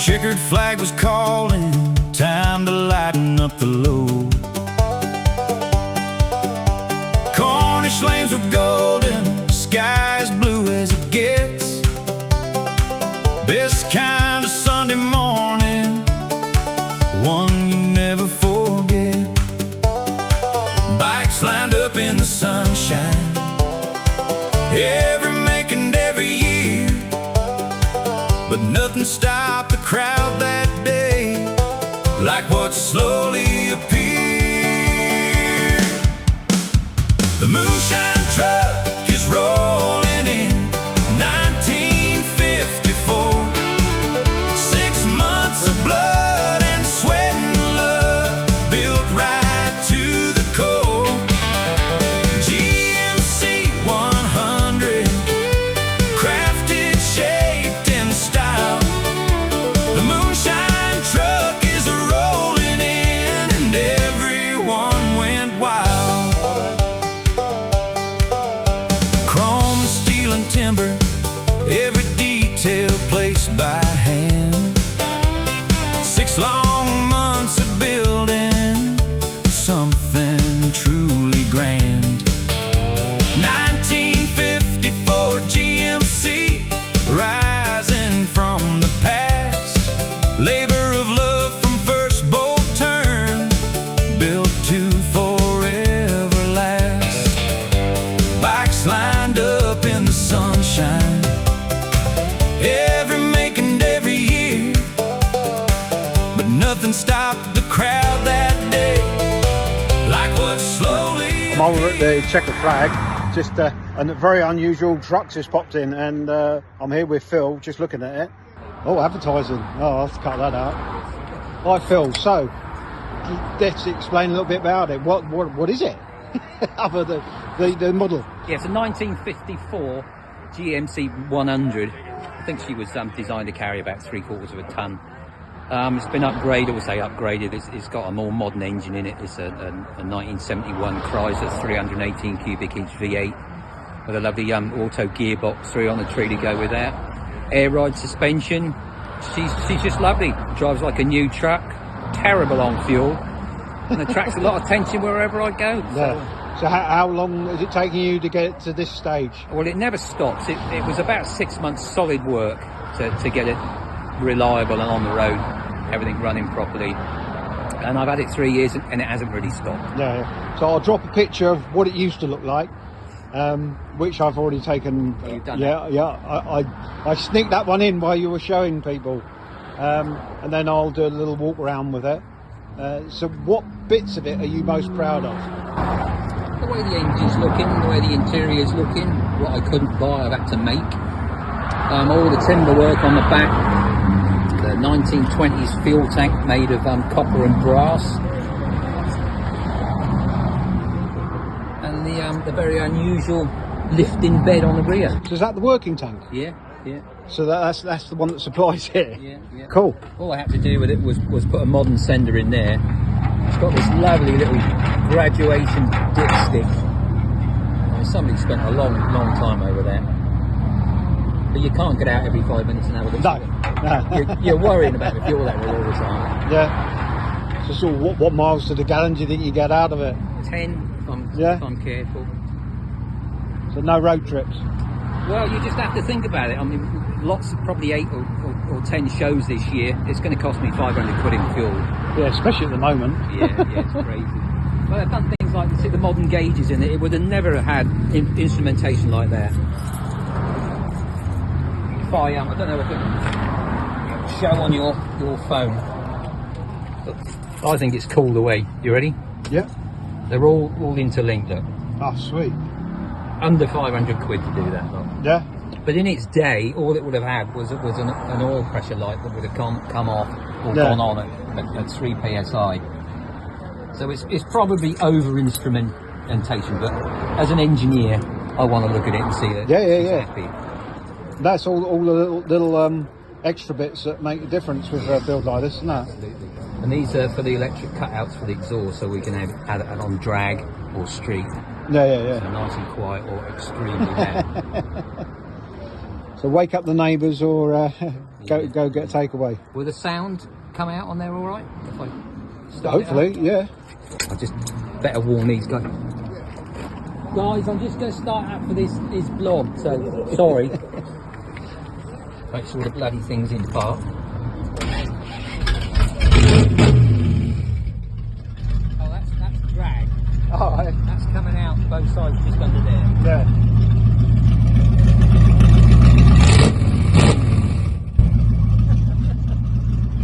Chequered Flag was calling, time to lighten up the load. Cornish lanes were golden, sky as blue as it gets. Best kind of Sunday morning, one you never forget. Bikes lined up in the sunshine, every make and every year, but nothing stopped the crowd that day like what slowly appeared. The Moonshine Truck is rolling in 1954. 6 months of blood and sweat and love, built right to the core. GMC 100, crafted, shaped in style. The Moonshine Truck is rolling in and everyone went wild. Chrome, steel and timber, every detail placed by hand. 6 long months of building something truly grand. 1954 GMC, rising from the past. Labor of love from first bolt turn, built to forever last. Bikes lined up in the sunshine, every make and every year, but nothing stopped the crowd that day like what slowly. I'm over at the Chequered Flag, just a very unusual trucks just popped in, and I'm here with Phil, just looking at it. Oh, advertising. Oh, I'll have to cut that out. Hi Phil, so let's explain a little bit about it. What is it? Other than the model. Yeah, it's a 1954 GMC 100. I think she was designed to carry about 3/4 of a ton. It's been upgraded, upgraded. It's got a more modern engine in it. It's a 1971 Chrysler 318 cubic inch V8 with a lovely auto gearbox, 3 on the tree to go with that. Air ride suspension. She's just lovely. Drives like a new truck. Terrible on fuel, and attracts a lot of attention wherever I go. Yeah. So how long is it taking you to get to this stage? Well, it never stops. It was about 6 months solid work to get it reliable and on the road, everything running properly. And I've had it 3 years and it hasn't really stopped. Yeah. So I'll drop a picture of what it used to look like, which I've already taken. Oh, you've done yeah, that? Yeah. I sneaked that one in while you were showing people, and then I'll do a little walk around with it. So what bits of it are you most proud of? The way the engine's looking, the way the interior's looking. What I couldn't buy, I've had to make. All the timber work on the back. The 1920s fuel tank made of copper and brass. And the very unusual lifting bed on the rear. So is that the working tank? Yeah, yeah. So that's the one that supplies it? Yeah, yeah. Cool. All I had to do with it was put a modern sender in there. It's got this lovely little graduation dipstick. Somebody spent a long time over there. But you can't get out every 5 minutes and have a look. No. You're worrying about the fuel level all the time. Yeah. So sort of what miles to the gallon do you think you get out of it? 10 if I'm careful. So no road trips? Well, you just have to think about it. I mean, probably 8 or 10 shows this year. It's going to cost me 500 quid in fuel. Yeah, especially at the moment. Yeah, it's crazy. But I've done things like the modern gauges in it. It would have never had instrumentation like that. If I don't know if it will show on your phone. But I think it's cool the way. You ready? Yeah. They're all interlinked. Look. Oh, sweet. Under 500 quid to do that. Look. Yeah. But in its day, all it would have had was an oil pressure light that would have come off or gone on at 3 psi. So it's probably over instrumentation, but as an engineer, I want to look at it and see it. Yeah. That's all the little extra bits that make a difference with a build like this, isn't it? Absolutely. And these are for the electric cutouts for the exhaust, so we can add it on drag or street. Yeah. So nice and quiet or extremely loud. So wake up the neighbours or go get a takeaway. Will the sound come out on there all right? If I start it Hopefully, up? yeah. I just better warn these guys. Guys, I'm just going to start up for this vlog, so sorry. Make sure the bloody thing's in park. Oh, that's drag. Alright. That's coming out both sides just under there. Yeah.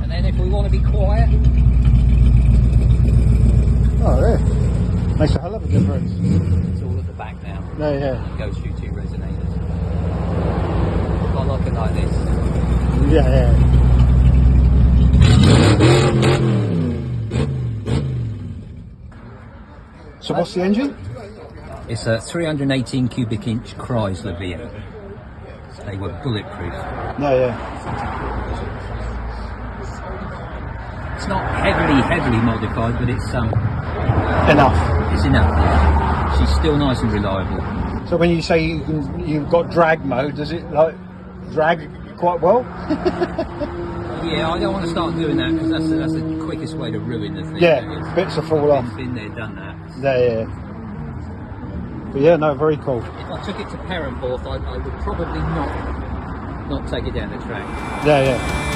And then if we want to be quiet, Oh, yeah. Makes a hell of a difference. it's all at the back now. Yeah. It goes through 2 resonators. I like it like this. Yeah. So what's the engine? It's a 318 cubic inch Chrysler V8. They were bulletproof. Yeah. It's not heavily modified, but it's Enough. It's enough. Yeah. She's still nice and reliable. So when you say you've got drag mode, does it like drag quite well? Yeah, I don't want to start doing that because that's the quickest way to ruin the thing. Yeah, bits will fall off. Been there, done that. Yeah. But yeah, no, very cool. If I took it to Perranporth, I would probably not take it down the track. Yeah.